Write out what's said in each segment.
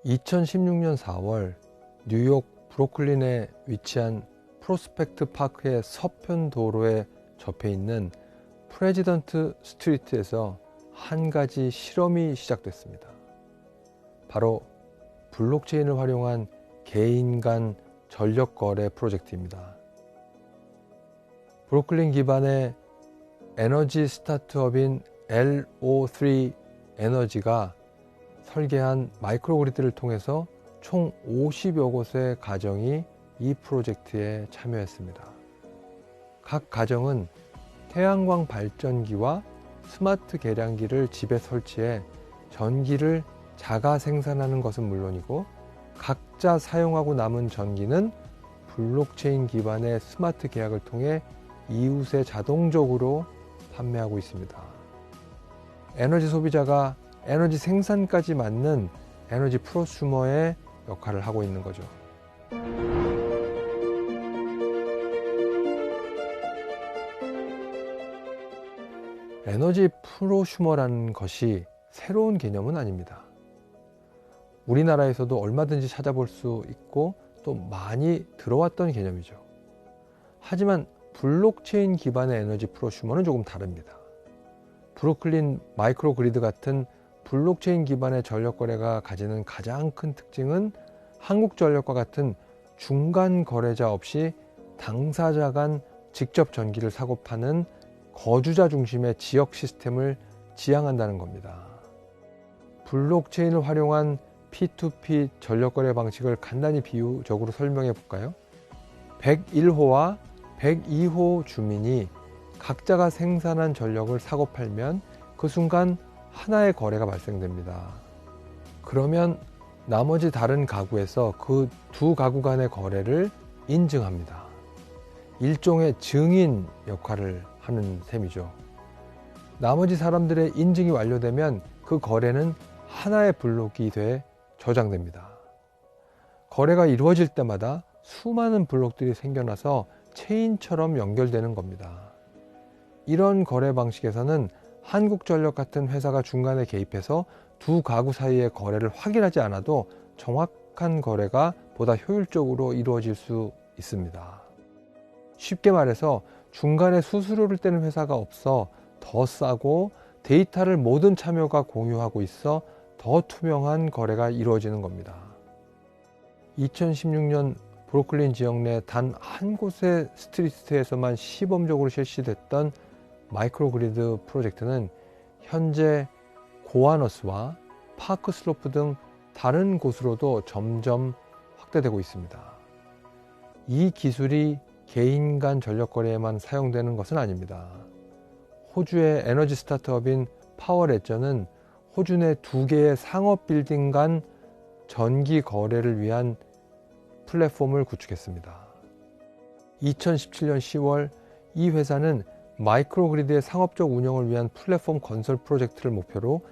2016년 4월 뉴욕 브루클린에 위치한 프로스펙트 파크의 서편 도로에 접해 있는 프레지던트 스트리트에서 한 가지 실험이 시작됐습니다. 바로 블록체인을 활용한 개인 간 전력 거래 프로젝트입니다. 브루클린 기반의 에너지 스타트업인 LO3 에너지가 설계한 마이크로그리드를 통해서 총 50여 곳의 가정이 이 프로젝트에 참여했습니다. 각 가정은 태양광 발전기와 스마트 계량기를 집에 설치해 전기를 자가 생산하는 것은 물론이고 각자 사용하고 남은 전기는 블록체인 기반의 스마트 계약을 통해 이웃에 자동적으로 판매하고 있습니다. 에너지 소비자가 에너지 생산까지 맡는 에너지 프로슈머의 역할을 하고 있는 거죠. 에너지 프로슈머라는 것이 새로운 개념은 아닙니다. 우리나라에서도 얼마든지 찾아볼 수 있고 또 많이 들어왔던 개념이죠. 하지만 블록체인 기반의 에너지 프로슈머는 조금 다릅니다. 브루클린 마이크로그리드 같은 블록체인 기반의 전력 거래가 가지는 가장 큰 특징은 한국전력과 같은 중간 거래자 없이 당사자 간 직접 전기를 사고 파는 거주자 중심의 지역 시스템을 지향한다는 겁니다. 블록체인을 활용한 P2P 전력 거래 방식을 간단히 비유적으로 설명해 볼까요? 101호와 102호 주민이 각자가 생산한 전력을 사고 팔면 그 순간 하나의 거래가 발생됩니다. 그러면 나머지 다른 가구에서 그 두 가구 간의 거래를 인증합니다. 일종의 증인 역할을 하는 셈이죠. 나머지 사람들의 인증이 완료되면 그 거래는 하나의 블록이 돼 저장됩니다. 거래가 이루어질 때마다 수많은 블록들이 생겨나서 체인처럼 연결되는 겁니다. 이런 거래 방식에서는 한국전력 같은 회사가 중간에 개입해서 두 가구 사이의 거래를 확인하지 않아도 정확한 거래가 보다 효율적으로 이루어질 수 있습니다. 쉽게 말해서 중간에 수수료를 떼는 회사가 없어 더 싸고 데이터를 모든 참여가 공유하고 있어 더 투명한 거래가 이루어지는 겁니다. 2016년 브루클린 지역 내 단 한 곳의 스트리트에서만 시범적으로 실시됐던 마이크로그리드 프로젝트는 현재 고아너스와 파크 슬로프 등 다른 곳으로도 점점 확대되고 있습니다. 이 기술이 개인 간 전력 거래에만 사용되는 것은 아닙니다. 호주의 에너지 스타트업인 파워레저는 호주 내 2개의 상업 빌딩 간 전기 거래를 위한 플랫폼을 구축했습니다. 2017년 10월 이 회사는 마이크로그리드의 상업적 운영을 위한 플랫폼 건설 프로젝트를 목표로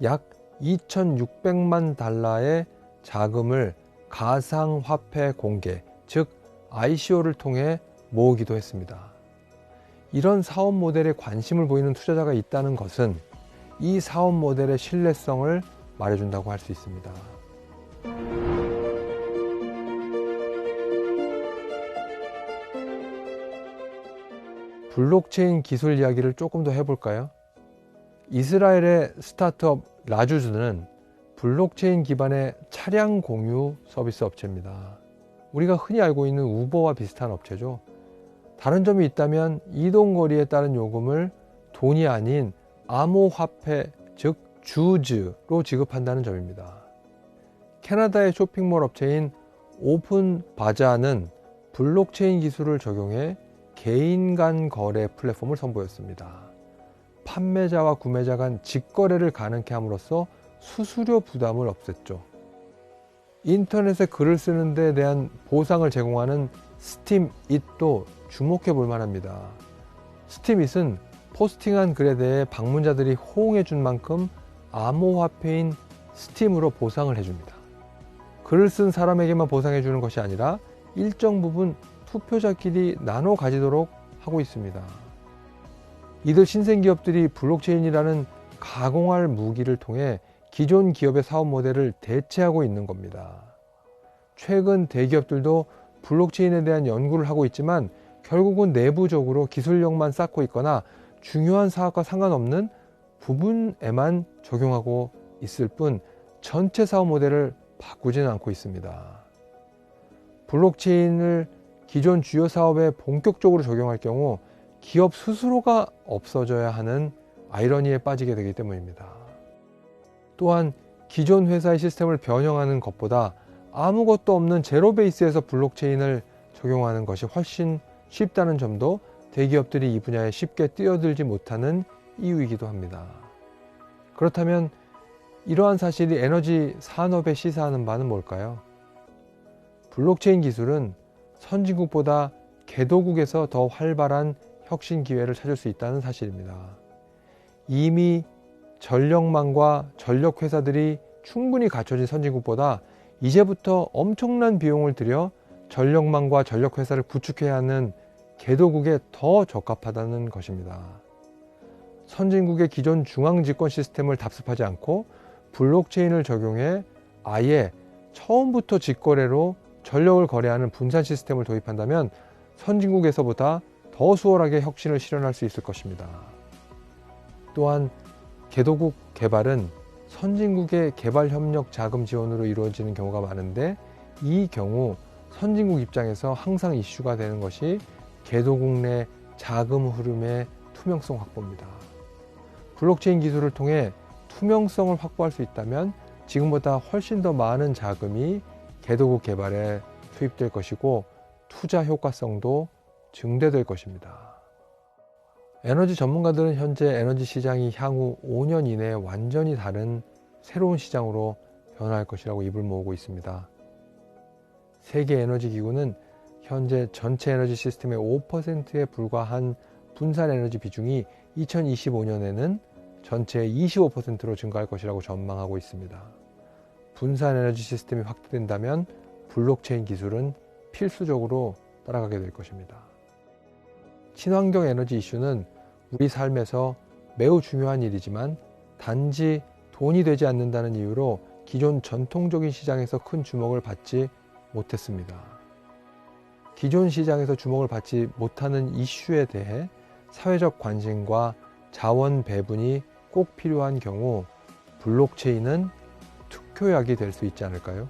약 2,600만 달러의 자금을 가상화폐 공개, 즉 ICO를 통해 모으기도 했습니다. 이런 사업 모델에 관심을 보이는 투자자가 있다는 것은 이 사업 모델의 신뢰성을 말해준다고 할 수 있습니다. 블록체인 기술 이야기를 조금 더 해볼까요? 이스라엘의 스타트업 라주즈는 블록체인 기반의 차량 공유 서비스 업체입니다. 우리가 흔히 알고 있는 우버와 비슷한 업체죠. 다른 점이 있다면 이동거리에 따른 요금을 돈이 아닌 암호화폐, 즉 주즈로 지급한다는 점입니다. 캐나다의 쇼핑몰 업체인 오픈바자는 블록체인 기술을 적용해 개인 간 거래 플랫폼을 선보였습니다. 판매자와 구매자 간 직거래를 가능케 함으로써 수수료 부담을 없앴죠. 인터넷에 글을 쓰는 데 대한 보상을 제공하는 스팀잇도 주목해 볼 만합니다. 스팀잇은 포스팅한 글에 대해 방문자들이 호응해 준 만큼 암호화폐인 스팀으로 보상을 해줍니다. 글을 쓴 사람에게만 보상해 주는 것이 아니라 일정 부분 투표자끼리 나눠 가지도록 하고 있습니다. 이들 신생기업들이 블록체인이라는 가공할 무기를 통해 기존 기업의 사업 모델을 대체하고 있는 겁니다. 최근 대기업들도 블록체인에 대한 연구를 하고 있지만 결국은 내부적으로 기술력만 쌓고 있거나 중요한 사업과 상관없는 부분에만 적용하고 있을 뿐 전체 사업 모델을 바꾸지는 않고 있습니다. 블록체인을 기존 주요 사업에 본격적으로 적용할 경우 기업 스스로가 없어져야 하는 아이러니에 빠지게 되기 때문입니다. 또한 기존 회사의 시스템을 변형하는 것보다 아무것도 없는 제로 베이스에서 블록체인을 적용하는 것이 훨씬 쉽다는 점도 대기업들이 이 분야에 쉽게 뛰어들지 못하는 이유이기도 합니다. 그렇다면 이러한 사실이 에너지 산업에 시사하는 바는 뭘까요? 블록체인 기술은 선진국보다 개도국에서 더 활발한 혁신 기회를 찾을 수 있다는 사실입니다. 이미 전력망과 전력 회사들이 충분히 갖춰진 선진국보다 이제부터 엄청난 비용을 들여 전력망과 전력 회사를 구축해야 하는 개도국에 더 적합하다는 것입니다. 선진국의 기존 중앙 집권 시스템을 답습하지 않고 블록체인을 적용해 아예 처음부터 직거래로 전력을 거래하는 분산 시스템을 도입한다면 선진국에서보다 더 수월하게 혁신을 실현할 수 있을 것입니다. 또한 개도국 개발은 선진국의 개발협력 자금 지원으로 이루어지는 경우가 많은데 이 경우 선진국 입장에서 항상 이슈가 되는 것이 개도국 내 자금 흐름의 투명성 확보입니다. 블록체인 기술을 통해 투명성을 확보할 수 있다면 지금보다 훨씬 더 많은 자금이 개도국 개발에 투입될 것이고 투자 효과성도 증대될 것입니다. 에너지 전문가들은 현재 에너지 시장이 향후 5년 이내에 완전히 다른 새로운 시장으로 변화할 것이라고 입을 모으고 있습니다. 세계에너지기구는 현재 전체 에너지 시스템의 5%에 불과한 분산 에너지 비중이 2025년에는 전체의 25%로 증가할 것이라고 전망하고 있습니다. 분산 에너지 시스템이 확대된다면 블록체인 기술은 필수적으로 따라가게 될 것입니다. 친환경 에너지 이슈는 우리 삶에서 매우 중요한 일이지만 단지 돈이 되지 않는다는 이유로 기존 전통적인 시장에서 큰 주목을 받지 못했습니다. 기존 시장에서 주목을 받지 못하는 이슈에 대해 사회적 관심과 자원 배분이 꼭 필요한 경우 블록체인은 특효약이 될 수 있지 않을까요?